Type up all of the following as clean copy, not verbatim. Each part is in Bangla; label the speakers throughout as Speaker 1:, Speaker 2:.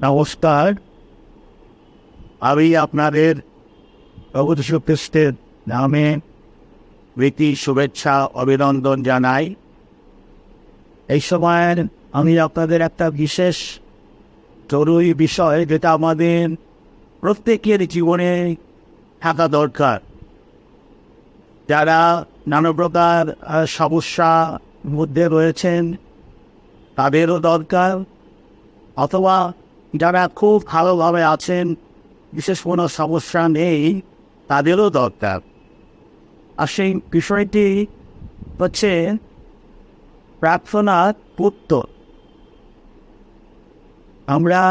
Speaker 1: নমস্কার। আমি আপনাদের প্রভু যীশু খ্রিস্টের নামে প্রীতি শুভেচ্ছা অভিনন্দন জানাই। এই সময় আমি আপনাদের একটা বিশেষ জরুরি বিষয়, যেটা আমাদের প্রত্যেকের জীবনে থাকা দরকার। যারা নানা প্রকার সমস্যার মধ্যে রয়েছেন তাদেরও দরকার, অথবা যারা খুব ভালোভাবে আছেন, বিশেষ কোনো সমস্যা নেই, তাদেরও দরকার। আর সেই বিষয়টি হচ্ছে প্রার্থনার উত্তর। আমরা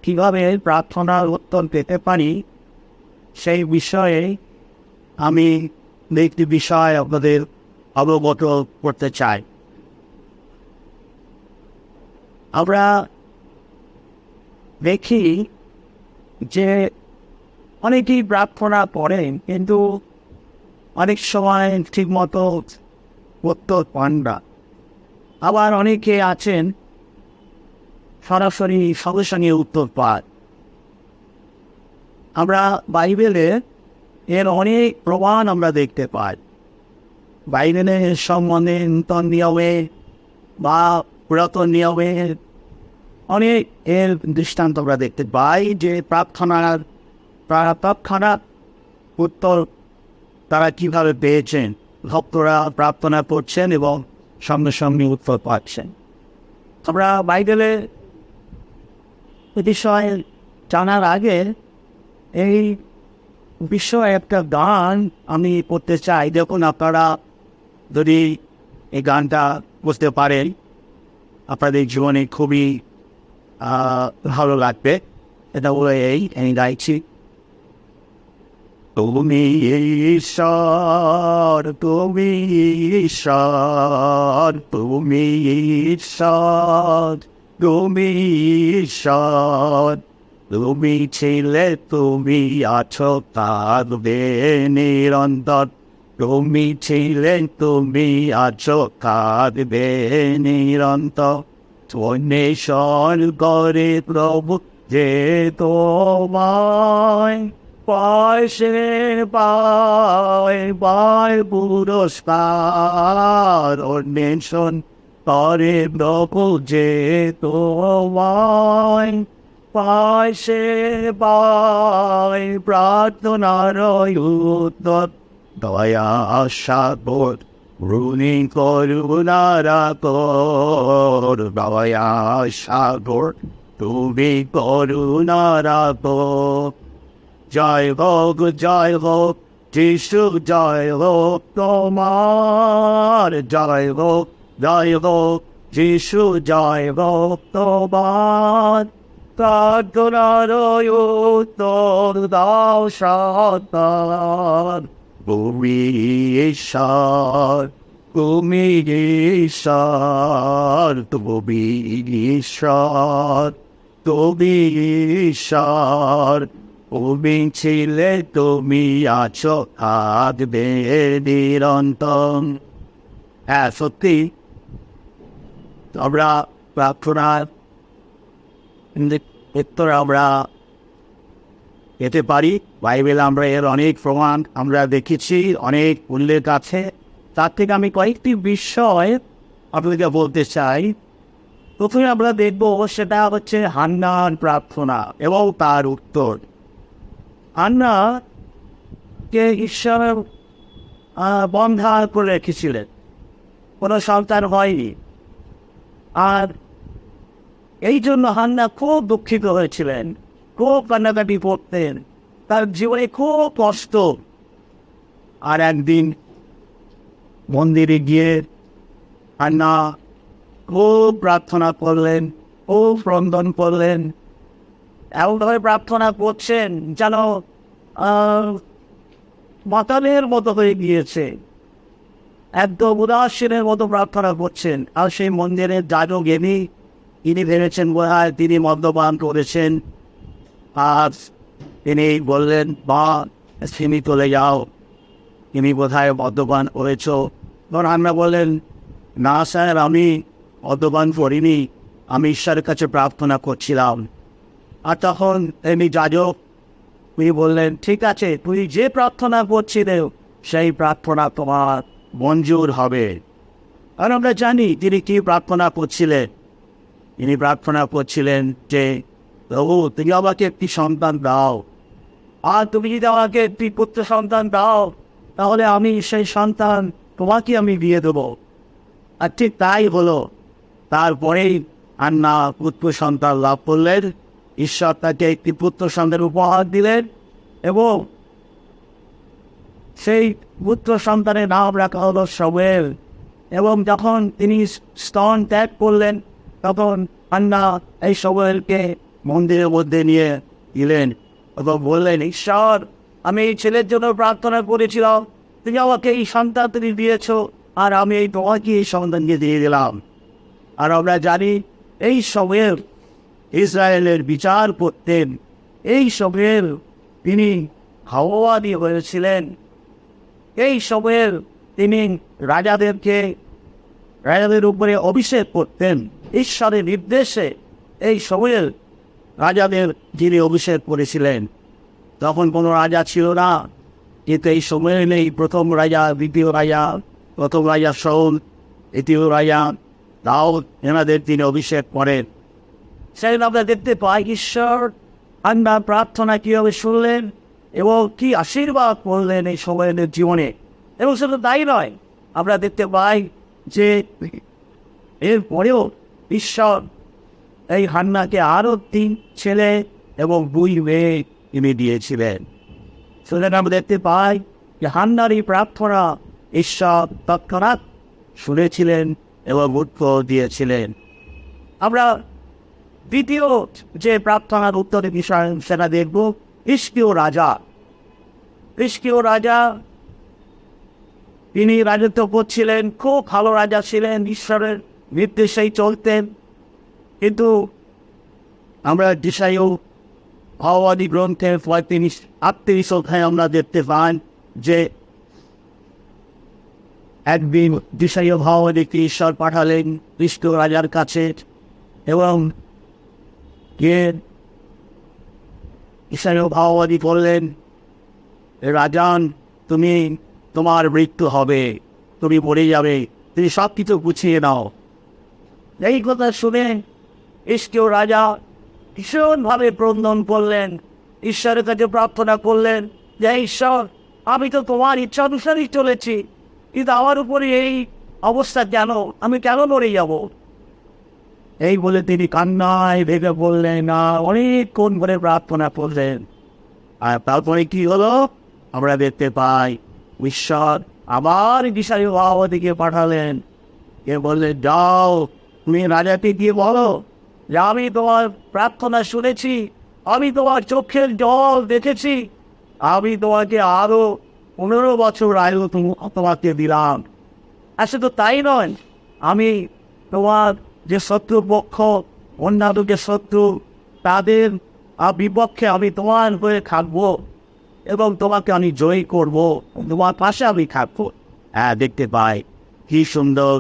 Speaker 1: কীভাবে প্রার্থনার উত্তর পেতে পারি, সেই বিষয়ে আমি একটি বিষয় আপনাদের অবগত করতে চাই। আমরা দেখি যে অনেকেই প্রার্থনা করেন, কিন্তু অনেক সময় ঠিকমতো উত্তর পান না। আবার অনেকে আছেন সরাসরি সঙ্গে সঙ্গে উত্তর পান। আমরা বাইবেলে এর অনেক প্রমাণ আমরা দেখতে পাই। বাইবেলের সম্বন্ধে নূতন নিয়মে বা পুরাতন নিয়মে অনেক এর দৃষ্টান্ত আমরা দেখতে পাই যে তৎক্ষণাৎ উত্তর তারা কীভাবে পেয়েছেন। ভক্তরা প্রার্থনা করছেন এবং সঙ্গে সঙ্গে উত্তর পাচ্ছেন। আমরা বাইবেলে বিষয় জানার আগে এই বিষয়ে একটা গান আমি করতে চাই। দেখুন, আপনারা যদি এই গানটা বুঝতে পারেন, আপনাদের জীবনে খুবই ভালো লাগবে। এটা বলে আমি গাইছি। তুমি ঈশ্বর, তুমি ঈশ্বর, তুমি ঈশ্বর, তুমি ঈশ্বর, তুমি ছিলে, তুমি আছো, থাকবে নিরন্তর। তুমি ছিলেন, তুমি আছো, থাকবে নিরন্তর। অন্বেষণ করে প্রভু যে তোমায় পায়, সে পায় পুরস্কার। অন্বেষণ করে প্রভু যে তোমায় পায়, সে পায় প্রার্থনার উত্তর। দয়া সাগর রুনি করুণারা কর, দয়া সাগর তুমি করুণারা কর। জয় হোক যিশু, জয় হোক তোমার। জয় হোক যিশু, জয় হোক তোমার। প্রার্থনার উত্তর দাও সত্তার। তুমি ঈশ্বর, তুমি ঈশ্বর, তুমি ঈশ্বর, তুমি ঈশ্বর। তুমি ছিলে, তুমি আছো, থাকবে নিরন্তর। হ্যাঁ, সত্যি আমরা প্রার্থনার উত্তর আমরা পেতে পারি। বাইবেলে আমরা এর অনেক প্রমাণ আমরা দেখেছি, অনেক উল্লেখ আছে। তার থেকে আমি কয়েকটি বিষয় আপনাদেরকে বলতে চাই। প্রথমে আমরা দেখব, সেটা হচ্ছে হান্নার প্রার্থনা এবং তার উত্তর। হান্নাকে ঈশ্বর বন্ধা করে রেখেছিলেন, কোনো সন্তান হয়নি। আর এই জন্য হান্না খুব দুঃখিত হয়েছিলেন, খুব কান্নাকাটি করতেন, তার জীবনে খুব কষ্ট। আর একদিন মন্দিরে গিয়ে হান্না খুব প্রার্থনা করলেন, খুব ক্রন্দন করলেন। এমনভাবে প্রার্থনা করছেন যেন মাতালের মতো হয়ে গিয়েছে, একদম উদাসীনের মতো প্রার্থনা করছেন। আর সেই মন্দিরের যাজক ইনি ভেবেছেন বোধহয় তিনি মদ্যপান করেছেন। আর তিনি বললেন, বা তুমি চলে যাও, তুমি বোধহয় মদ্যপান করেছ। তখন আমরা বললেন, না স্যার, আমি মদ্যপান করিনি, আমি ঈশ্বরের কাছে প্রার্থনা করছিলাম। আর তখন এমনি যাজক তিনি বললেন, ঠিক আছে, তুই যে প্রার্থনা করছিলে সেই প্রার্থনা তোমার মঞ্জুর হবে। আর আমরা জানি তিনি কি প্রার্থনা করছিলেন। তিনি প্রার্থনা করছিলেন যে, প্রভু তুমি আমাকে একটি সন্তান দাও, আর তুমি যদি আমাকে একটি পুত্র সন্তান দাও তাহলে আমি সেই সন্তান তোমাকে আমি দিয়ে দেবো। আর ঠিক তাই হলো। তারপরেই হান্না পুত্র সন্তান লাভ করলেন। ঈশ্বর তাকে একটি পুত্র সন্তান উপহার দিলেন এবং সেই পুত্র সন্তানের নাম রাখা হলো শমূয়েল। এবং যখন তিনি স্তন ত্যাগ করলেন তখন হান্না এই শমূয়েলকে মন্দিরের মধ্যে নিয়ে দিলেন এবং বললেন, ঈশ্বর, আমি এই ছেলের জন্য প্রার্থনা করেছিলাম, তুমি আমাকে এই সন্তান তুমি দিয়েছ, আর আমি এই তোমাকে এই সন্তানকে দিয়ে দিলাম। আর আমরা জানি এই শমূয়েল ইসরায়েলের বিচার করতেন। এই শমূয়েল তিনি হাওয়ানি হয়েছিলেন। এই শমূয়েল তিনি রাজাদের উপরে অভিষেক করতেন। ঈশ্বরের নির্দেশে এই শমূয়েল রাজাদের যিনি অভিষেক করেছিলেন। তখন কোনো রাজা ছিল না, কিন্তু এই শমূয়েল এই প্রথম রাজা, দ্বিতীয় রাজা, প্রথম রাজা শাউল, দ্বিতীয় রাজা দাউদ, এনাদের তিনি অভিষেক করেন। সেদিন আমরা দেখতে পাই ঈশ্বর হান্নার প্রার্থনা কীভাবে শুনলেন এবং কি আশীর্বাদ করলেন এই শমূয়েলের জীবনে। এবং শুধু তাই নয়, আমরা দেখতে পাই যে এরপরেও ঈশ্বর এই হান্নাকে আরও 3 ছেলে এবং 2 মেয়ে তিনি দিয়েছিলেন। সেদিন আমরা দেখতে পাই যে হান্নার এই প্রার্থনা ঈশ্বর তৎক্ষণাৎ শুনেছিলেন এবং উত্তর দিয়েছিলেন। আমরা দ্বিতীয় যে প্রার্থনার উত্তরের বিষয় সেটা দেখব। হিজকীয় রাজা তিনি রাজত্ব করছিলেন, খুব ভালো রাজা ছিলেন, ঈশ্বরের নির্দেশেই চলতেন। কিন্তু আমরা দিশায়ু ভাওয়াদি গ্রন্থের 38 অধ্যায়ে আমরা দেখতে পান যে একদিন দিশায়ু ভাওয়াদিকে ঈশ্বর পাঠালেন হিজকীয় রাজার কাছে এবং গিয়ে দিশায়ু ভাওয়াদি বললেন, রাজান, তোমার মৃত্যু হবে, তুমি মরে যাবে, তুমি সব কিছু গুছিয়ে নাও। এই কথা শুনে হিজকীয় রাজা ভীষণভাবে ক্রন্দন করলেন, ঈশ্বরের কাছে প্রার্থনা করলেন যে ঈশ্বর, আমি তো তোমার ইচ্ছা অনুসারেই চলেছি, কিন্তু আমার উপরে এই অবস্থা কেন, আমি কেন মরে যাব? এই বলে তিনি কান্নায় ভেঙে বললেন, না, অনেকক্ষণ ধরে প্রার্থনা করলেন। আর তারপরে কি হলো আমরা দেখতে পাই, ঈশ্বর আবার দিশায়ু ভাওয়াদিকে পাঠালেন। কে বললেন, যাও, তুমি রাজাকে গিয়ে বলো যে আমি তোমার প্রার্থনা শুনেছি, আমি তোমার চোখের জল দেখেছি, আমি তোমাকে আরো 15 বছর আয়ু তোমাকে দিলাম। আসলে তো তাই নয়, আমি তোমার যে শত্রুপক্ষ, অন্যান্য যে শত্রু, তাদের বিপক্ষে আমি তোমার হয়ে থাকবো এবং তোমাকে আমি জয়ী করব, তোমার পাশে আমি থাকবো। দেখতে পাই কি সুন্দর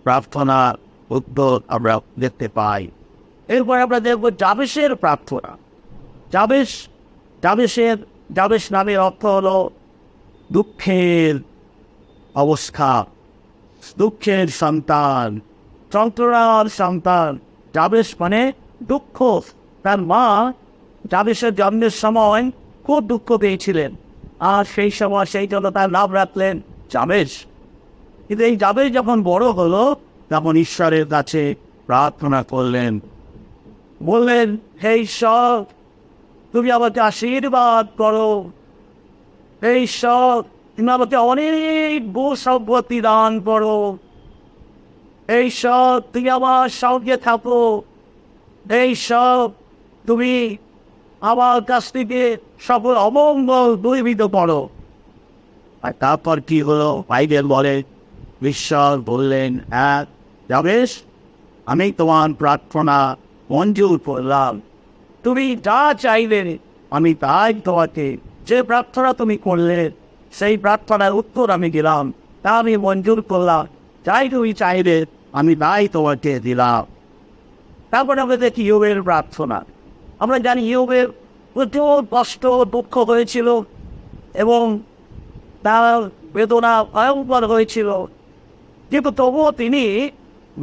Speaker 1: প্রার্থনা উত্তর আমরা দেখতে পাই। এরপর আমরা দেখব জাবেশের প্রার্থনা। জাবেশ নামের অর্থ হলো দুঃখের অবস্থা, দুঃখের সন্তান, যন্ত্রণার সন্তান। জাবেশ মানে দুঃখ। তার মা জাবেশের জন্মের সময় খুব দুঃখ পেয়েছিলেন, আর সেই সময় সেই জন্য তার নাম রাখলেন জাবেশ। কিন্তু এই জাবেশ যখন বড় হলো তখন ঈশ্বরের কাছে প্রার্থনা করলেন, বললেন, হে ঈশ্বর, তুমি আমাকে আশীর্বাদ করো, হে ঈশ্বর, তুমি আমাকে অনেক ভূ-সম্পত্তি দান করো, হে ঈশ্বর, তুমি আমার সঙ্গে থাকো, হে ঈশ্বর, তুমি আমার কাছ থেকে সকল অমঙ্গল দূরীভূত করো। আর তারপর কি হলো বাইবেল বলে, ঈশ্বর বললেন, হ্যাঁ জাবেশ, আমি তোমার প্রার্থনা মঞ্জুর করলাম, তুমি যা চাইলে আমি তাই তোমাকে, যে প্রার্থনা তুমি করলে সেই প্রার্থনার উত্তর আমি দিলাম, তা আমি মঞ্জুর করলাম, যাই তুমি চাইলে আমি তাই তোমাকে দিলাম। তারপরে আমরা দেখি ইয়োবের প্রার্থনা। আমরা জানি ইয়োবের প্রচুর কষ্ট দুঃখ হয়েছিল এবং তার বেদনা ভয়ঙ্কর হয়েছিল, কিন্তু তবুও তিনি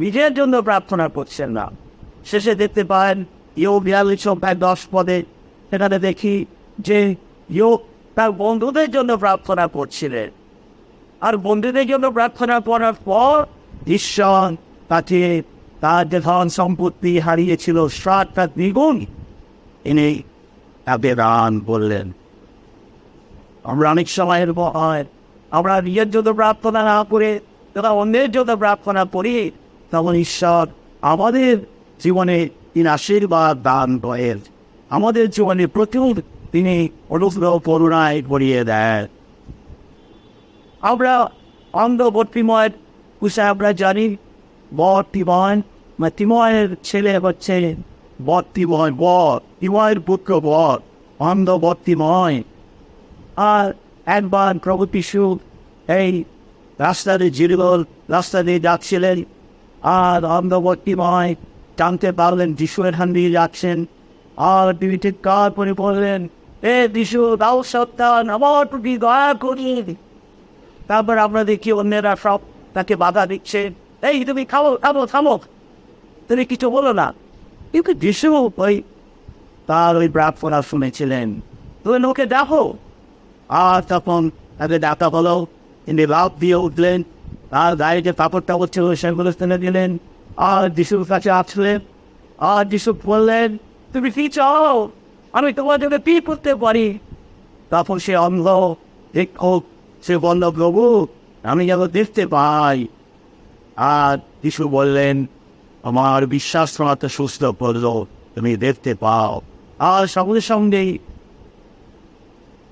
Speaker 1: নিজের জন্য প্রার্থনা করছেন না। শেষে দেখতে পান ইয়োব 42:10 সেখানে দেখি যে ইয়োব তার বন্ধুদের জন্য প্রার্থনা করছিলেন, আর বন্ধুদের জন্য প্রার্থনা করার পর ঈশ্বর তাকে তার যে ধন সম্পত্তি হারিয়েছিল 7টা দ্বিগুণ ইনি তাকে দান বললেন। আমরা অনেক সময় এরকম হয়, আমরা নিজের জন্য প্রার্থনা না করে যারা অন্যের জন্য প্রার্থনা করি, তখন ঈশ্বর আমাদের জীবনে তিনি আশীর্বাদ দান করেন, আমাদের জীবনে প্রচুর তিনি অনুগ্রহ করুণায় ভরিয়ে দেন। আমরা অন্ধবর্তিময়ের বিষয়ে আমরা জানি, তিময়ের ছেলে হচ্ছে বর্তিময়, তিময়ের পুত্র অন্ধবর্তিময়। আর একবার প্রভু যিশু এই রাস্তা দিয়ে যাচ্ছিলেন, আর অন্ধবর্তিময় জানতে পারলেন যিশু এখান দিয়ে যাচ্ছেন, আর তিনি চিৎকার করে বললেন, এ যিশু দাও সত্যান, আমার প্রতি দয়া করি। তারপর আমরা দেখি অন্যেরা সব তাকে বাধা দিচ্ছে, এই তুমি থামো, তুমি কিছু বলো না। কিন্তু যিশু তার ওই প্রার্থনা শুনেছিলেন, তুমি ওকে দেখো। আর তখন তাদের ডাকা হলো, তিনি লাভ দিয়ে উঠলেন, তার গায়ে যে কাপড়টা ছিল সেগুলো টেনে দিলেন, আর যিশুর কাছে আসলেন, আর যিশু বললেন, তুমি কি চাও, আমি তোমার জন্য কি করতে পারি? তখন সে অন্ধ হোক, সে বলল, প্রভু আমি যেন দেখতে পাই। আর যিশু বললেন, আমার বিশ্বাস তোমাকে সুস্থ করলো, তুমি দেখতে পাও। আর সঙ্গে সঙ্গেই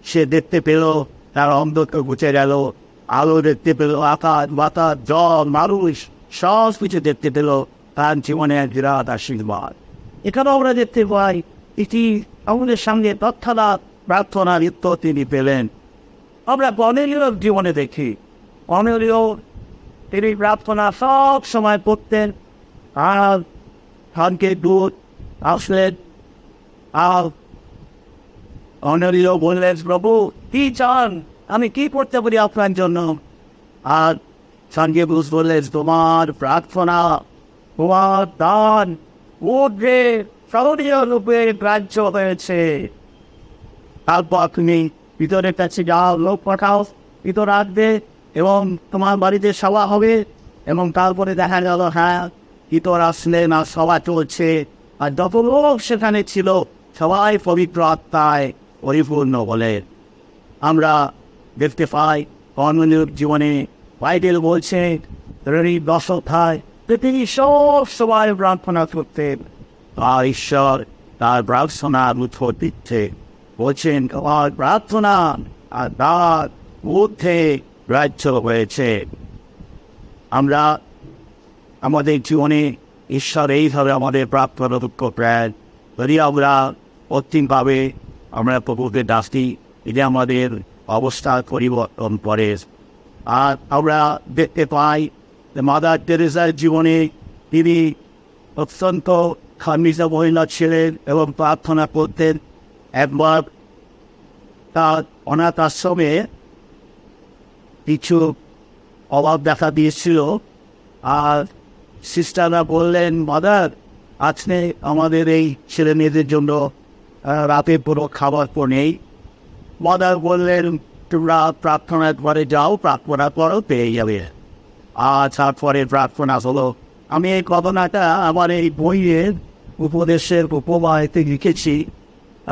Speaker 1: সে দেখতে পেল, তার অন্ধত্ব ঘুচে গেল, আলো দেখতে পেল, আকাশ বাতাস জল মানুষ সব কিছু দেখতে পেল, তার জীবনে এক বিরাট আশীর্বাদ। এখানেও আমরা দেখতে পাই এটি আমাদের সঙ্গে তৎক্ষণাৎ প্রার্থনার উত্তর তিনি পেলেন। আমরা কর্নেলীয়র জীবনে দেখি, কর্নেলীয় তিনি প্রার্থনা সব সময় করতেন, আর খানকে দূত আসলেন, আর কর্নেলীয় বললেন, প্রভু কি চান, আমি কি করতে পারি আপনার জন্য? আর সঙ্গে বুঝ বললেন, তোমার প্রার্থনা, তোমার দান উঠে সহনীয় রূপে গ্রাহ্য হয়েছে। তারপর তুমি ভিতরের কাছে যাও, লোক পাঠাও, ভিতর আসবে এবং তোমার বাড়িতে সভা হবে। এবং তারপরে দেখা গেল, হ্যাঁ ভিতর আসলেন আর সভা চলছে, আর যত লোক সেখানে ছিল সবাই পবিত্র আত্মায় পরিপূর্ণ বলে। আমরা দেখতে পাই কর্নেলীয়র জীবনে বাইবেল বলছে 10 অধ্যায় তিনি সব সময় প্রার্থনা করতেন, আর ঈশ্বর তার প্রার্থনার উত্তর দিচ্ছে। বলছেন, তোমার প্রার্থনা আর তার মধ্যে গ্রাহ্য হয়েছে। আমরা আমাদের জীবনে ঈশ্বর এইভাবে আমাদের প্রার্থনা দুঃখ প্রায় যদি আমরা অন্তিমভাবে আমরা প্রভুকে ডাকি, এটা আমাদের অবস্থার পরিবর্তন করে। আর আমরা দেখতে পাই মাদার টেরেসার জীবনে তিনি অত্যন্ত খামিজা মহিলা ছিলেন এবং প্রার্থনা করতেন। একবার তার অনাথ আশ্রমে কিছু অভাব দেখা দিয়েছিল, আর সিস্টাররা বললেন, মাদার আজকে আমাদের এই ছেলে মেয়েদের জন্য রাতে পুরো খাবার পর নেই। মাদার বললেন, তোমরা প্রার্থনার ঘরে যাও, প্রার্থনা করো, পেয়ে যাবে। আর তারপরে প্রার্থনা হলো। আমি এই ঘটনাটা আমার এই বইয়ের উপদেশের উপবায়তে লিখেছি,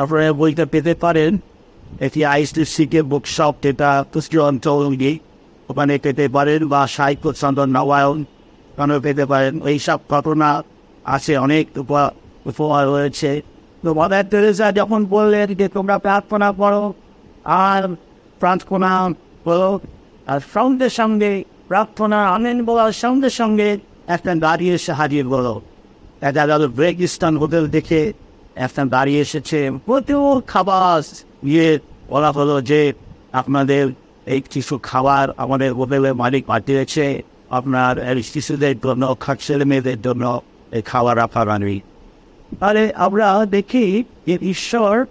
Speaker 1: আপনারা বইটা পেতে পারেন। এটি ICC-কে বুকশপ, যেটা পুষ্টি অঞ্চলী, ওখানে পেতে পারেন, বা সাহিত্য চন্দন নবায়ন ওখানেও পেতে পারেন। এইসব ঘটনা আছে, অনেক উপহার রয়েছে। তো মাদার টেরেসা যখন বললেন যে তোমরা প্রার্থনা করো আর প্রার্থনা করো, আর সঙ্গে সঙ্গে প্রার্থনা আমেন বলার সঙ্গে সঙ্গে একটা গাড়ি এসে হাজির হলো। একটা ব্রেকিস্তান হোটেল দেখে একটা গাড়ি এসেছে, প্রচুর খাবার নিয়ে বলা হলো যে আপনাদের এই কিছু খাবার আমাদের হোটেলের মালিক পাঠিয়েছে, আপনার শিশুদের জন্য, ছেলে মেয়েদের জন্য এই খাবার আপনার আনবি। তাহলে আমরা দেখি যে ঈশ্বর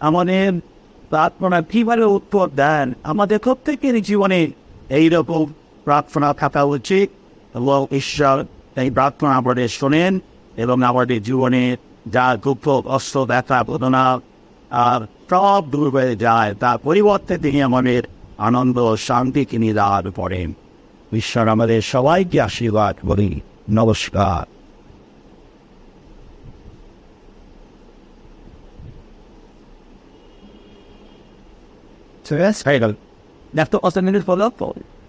Speaker 1: আমাদের প্রার্থনা কীভাবে উত্তর দেন। আমাদের প্রত্যেকের জীবনে এইরকম প্রার্থনা থাকা উচিত এবং ঈশ্বর এই প্রার্থনা আমাদের শোনেন এবং আমাদের জীবনে যা দুঃখ কষ্ট ব্যথা ঘটনা আর সব দূর হয়ে যায়, তার পরিবর্তে তিনি আমাদের আনন্দ শান্তি তিনি দান করেন। ঈশ্বর আমাদের সবাইকে আশীর্বাদ করি। নমস্কার।
Speaker 2: So yes, hey, that's the awesome minute for love.